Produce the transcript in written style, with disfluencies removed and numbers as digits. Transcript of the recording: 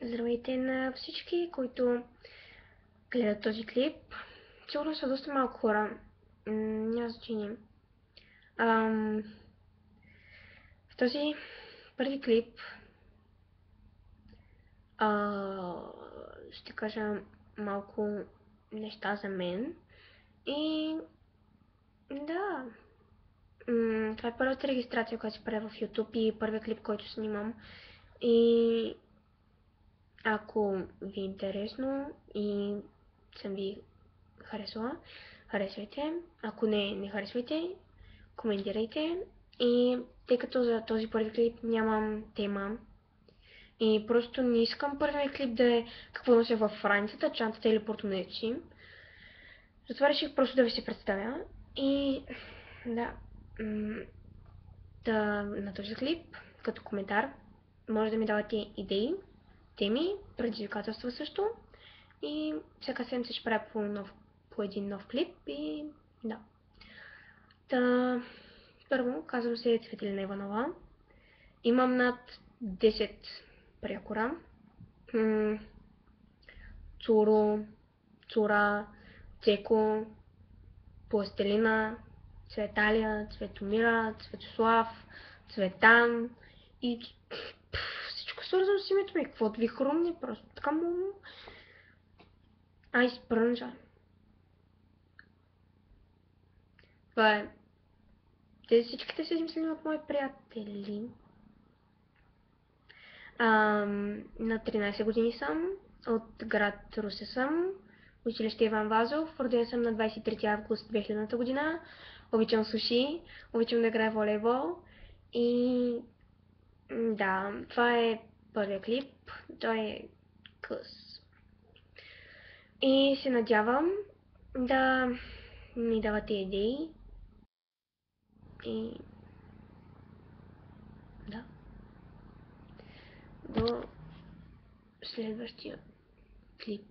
Здравейте на всички, които гледат този клип. Сигурно са доста малко хора. Няма значение. В този първи клип ще кажа малко неща за мен. И да, това е първата регистрация, която се прави в YouTube и първият клип, който снимам. И ако ви е интересно и съм ви харесала, харесвайте. Ако не харесвайте, коментирайте. И тъй като за този първи клип нямам тема и просто не искам първият клип да е какво нося във раницата, чантата или портмонето си, затова реших просто да ви се представя. И да, на този клип, като коментар, може да ми давате идеи, теми, предизвикателства също. И всяка седмица ще правя по един нов клип и да. Първо, казвам се Цветелина Иванова. Имам над 10 прякора. Цуро, Цура, Цеко, Пластелина, Цветалия, Цветомира, Цветослав, Цветан и всичко свързано с името ми. Каквото ви хрумне, просто така му... Изпрънжа. Това е. Те всичките са измислени от мои приятели. На 13 години съм, от град Русе съм, училище Иван Вазов, роден съм на 23 август 2000 година, обичам суши, обичам да играя волейбол и да, това е първият клип, той е къс. И се надявам да ми давате идеи и да, до следващия клип.